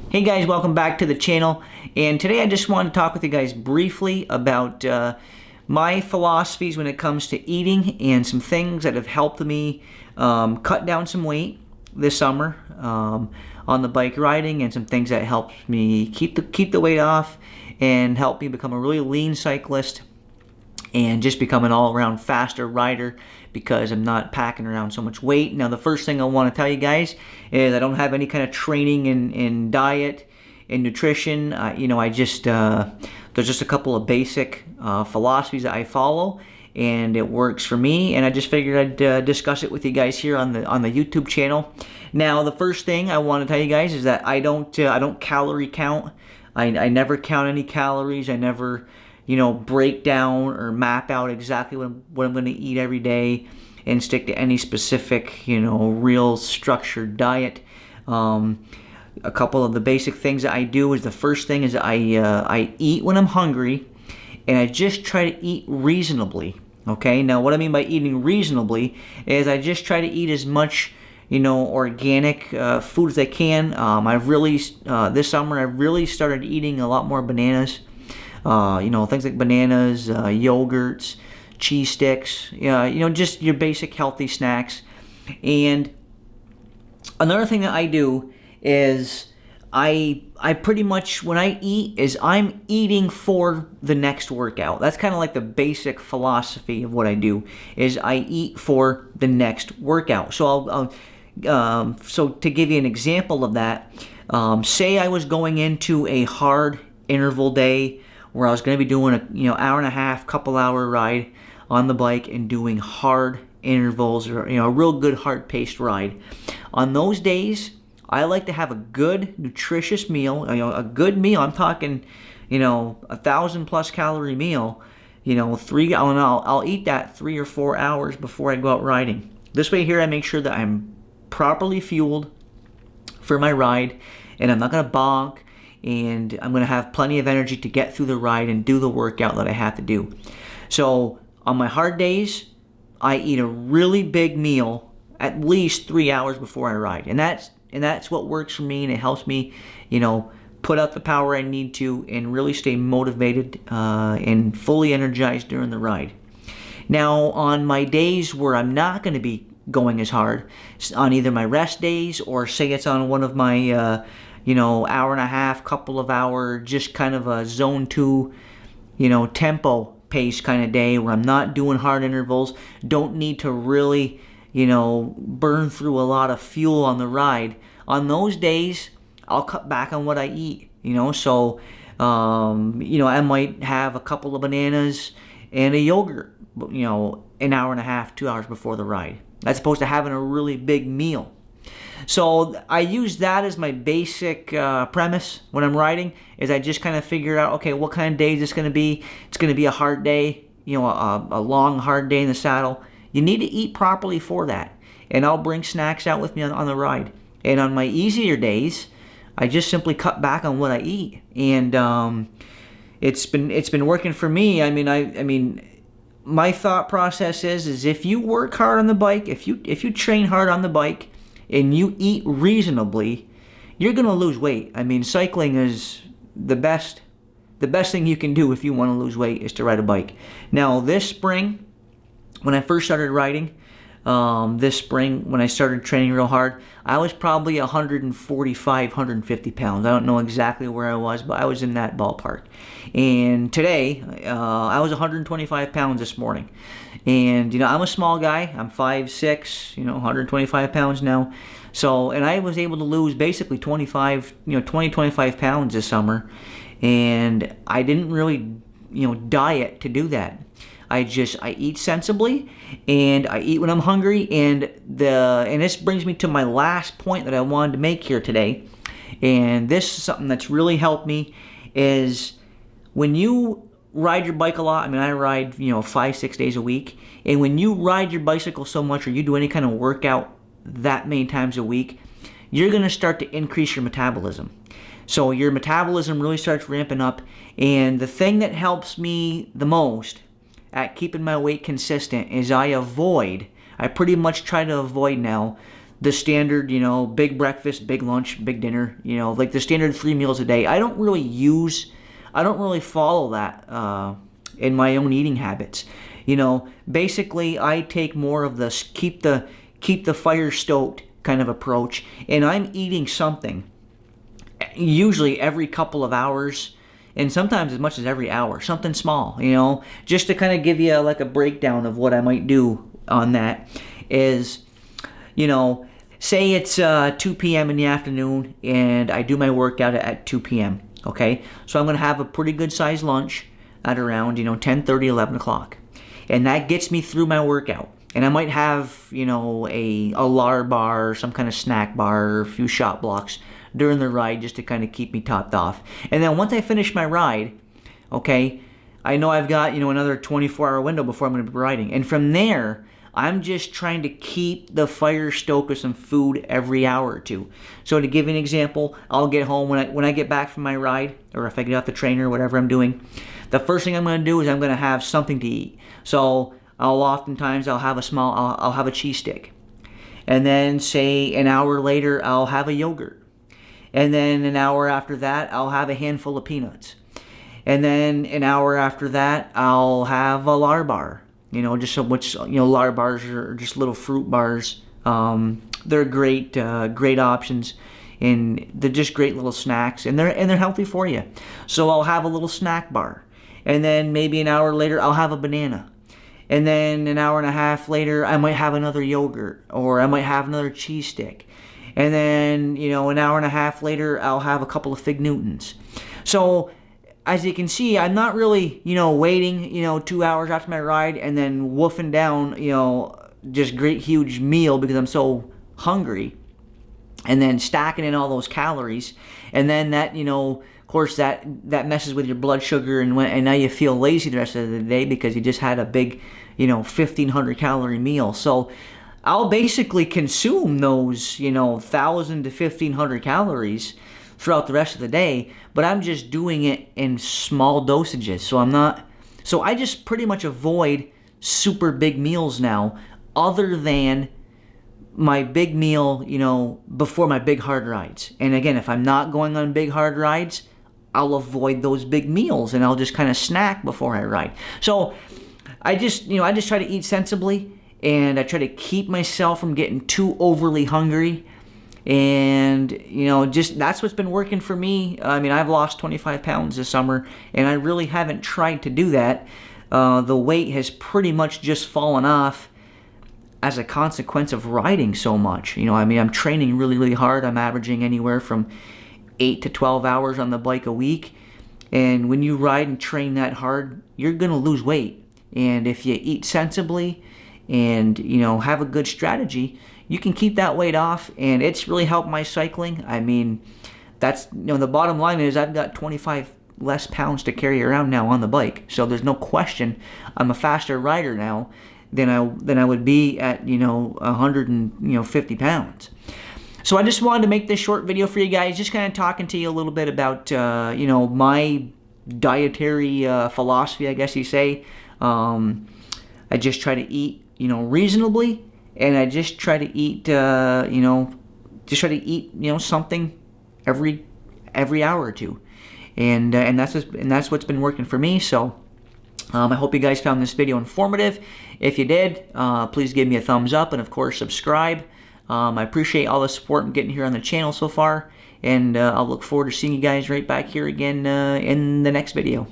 Hey guys, welcome back to the channel, and today I just want to talk with you guys briefly about my philosophies when it comes to eating and some things that have helped me cut down some weight this summer on the bike riding, and some things that helped me keep the weight off and help me become a really lean cyclist and just become an all-around faster rider because I'm not packing around so much weight. Now, the first thing I want to tell you guys is I don't have any kind of training in diet and nutrition. I just there's just a couple of basic philosophies that I follow, and it works for me. And I just figured I'd discuss it with you guys here on the YouTube channel. Now, the first thing I want to tell you guys is that I don't calorie count. I never count any calories. I never break down or map out exactly what I'm going to eat every day and stick to any specific, real structured diet. A couple of the basic things that I do is, the first thing is I eat when I'm hungry, and I just try to eat reasonably. Okay, now what I mean by eating reasonably is I just try to eat as much organic food as I can. I've really this summer I've really started eating a lot more bananas. Things like bananas, yogurts, cheese sticks, just your basic healthy snacks. And another thing that I do is I pretty much, when I eat, is I'm eating for the next workout. That's kind of like the basic philosophy of what I do, is I eat for the next workout. So so to give you an example of that, say I was going into a hard interval day where I was going to be doing a hour and a half, couple hour ride on the bike and doing hard intervals, or a real good hard paced ride. On those days, I like to have a good nutritious meal. A good meal. I'm talking 1,000+ calorie meal. I'll eat that 3 or 4 hours before I go out riding. This way here, I make sure that I'm properly fueled for my ride, and I'm not going to bonk. And I'm going to have plenty of energy to get through the ride and do the workout that I have to do. So on my hard days, I eat a really big meal at least 3 hours before I ride. And that's what works for me, and it helps me, put out the power I need to and really stay motivated and fully energized during the ride. Now, on my days where I'm not going to be going as hard, on either my rest days or say it's on one of my hour and a half, couple of hour, just kind of a zone 2, tempo pace kind of day where I'm not doing hard intervals, don't need to really, burn through a lot of fuel on the ride. On those days, I'll cut back on what I eat, so, I might have a couple of bananas and a yogurt, an hour and a half, 2 hours before the ride, as opposed to having a really big meal. So I use that as my basic premise when I'm riding, is I just kind of figure out, okay, what kind of day is this going to be? It's going to be a hard day, a long, hard day in the saddle. You need to eat properly for that. And I'll bring snacks out with me on the ride. And on my easier days, I just simply cut back on what I eat. And it's been working for me. I mean, my thought process is if you work hard on the bike, if you train hard on the bike, and you eat reasonably, you're going to lose weight. I mean, cycling is the best thing you can do if you want to lose weight, is to ride a bike. Now, this spring, when I first started riding, when I started training real hard, I was probably 145, 150 pounds. I don't know exactly where I was, but I was in that ballpark. And today, I was 125 pounds this morning. And, I'm a small guy. I'm 5'6", 125 pounds now. So, and I was able to lose basically 25 pounds this summer. And I didn't really, diet to do that. I eat sensibly, and I eat when I'm hungry. And this brings me to my last point that I wanted to make here today. And this is something that's really helped me, is when you ride your bike a lot. I mean, I ride 5-6 days a week, and when you ride your bicycle so much, or you do any kind of workout that many times a week, you're going to start to increase your metabolism. So your metabolism really starts ramping up. And the thing that helps me the most at keeping my weight consistent is I pretty much try to avoid now the standard, you know, big breakfast, big lunch, big dinner, you know, like the standard 3 meals a day. I don't really follow that in my own eating habits. You know, basically I take more of the keep the fire stoked kind of approach, and I'm eating something usually every couple of hours, and sometimes as much as every hour, something small, you know, just to kind of give you like a breakdown of what I might do on that is, you know, say it's 2 p.m. in the afternoon and I do my workout at 2 p.m. Okay, so I'm going to have a pretty good sized lunch at around, you know, 10:30, 11 o'clock, and that gets me through my workout. And I might have, you know, a lard bar, some kind of snack bar, or a few shot blocks during the ride just to kind of keep me topped off. And then once I finish my ride, okay, I know I've got, you know, another 24-hour window before I'm going to be riding. And from there, I'm just trying to keep the fire stoked with some food every hour or two. So to give you an example, I'll get home when I get back from my ride, or if I get off the train or whatever I'm doing, the first thing I'm going to do is I'm going to have something to eat. So I'll have a cheese stick. And then say an hour later, I'll have a yogurt. And then an hour after that, I'll have a handful of peanuts. And then an hour after that, I'll have a lard bar. You know, lard bars are just little fruit bars. They're great options, and they're just great little snacks, and they're healthy for you. So I'll have a little snack bar, and then maybe an hour later, I'll have a banana. And then an hour and a half later, I might have another yogurt, or I might have another cheese stick. And then, you know, an hour and a half later, I'll have a couple of Fig Newtons. So, as you can see, I'm not really, you know, waiting, you know, 2 hours after my ride and then woofing down, you know, just great huge meal because I'm so hungry. And then stacking in all those calories. And then that, you know, of course, that messes with your blood sugar, and now you feel lazy the rest of the day because you just had a big, you know, 1,500 calorie meal. So I'll basically consume those, you know, 1,000 to 1,500 calories throughout the rest of the day, but I'm just doing it in small dosages. So I just pretty much avoid super big meals now, other than my big meal, you know, before my big hard rides. And again, if I'm not going on big hard rides, I'll avoid those big meals and I'll just kind of snack before I ride. So I just try to eat sensibly, and I try to keep myself from getting too overly hungry. And, you know, just that's what's been working for me. I mean, I've lost 25 pounds this summer, and I really haven't tried to do that. The weight has pretty much just fallen off as a consequence of riding so much. You know, I mean, I'm training really, really hard. I'm averaging anywhere from 8 to 12 hours on the bike a week. And when you ride and train that hard, you're going to lose weight. And if you eat sensibly and, you know, have a good strategy, you can keep that weight off. And it's really helped my cycling. I mean, that's, you know, the bottom line is I've got 25 less pounds to carry around now on the bike. So there's no question I'm a faster rider now than I would be at, you know, 150 pounds. So I just wanted to make this short video for you guys, just kind of talking to you a little bit about, you know, my dietary philosophy, I guess you say. I just try to eat, you know, reasonably, and I just try to eat, something every hour or two, and that's what's been working for me. So I hope you guys found this video informative. If you did, please give me a thumbs up, and of course subscribe. I appreciate all the support I'm getting here on the channel so far, and I'll look forward to seeing you guys right back here again in the next video.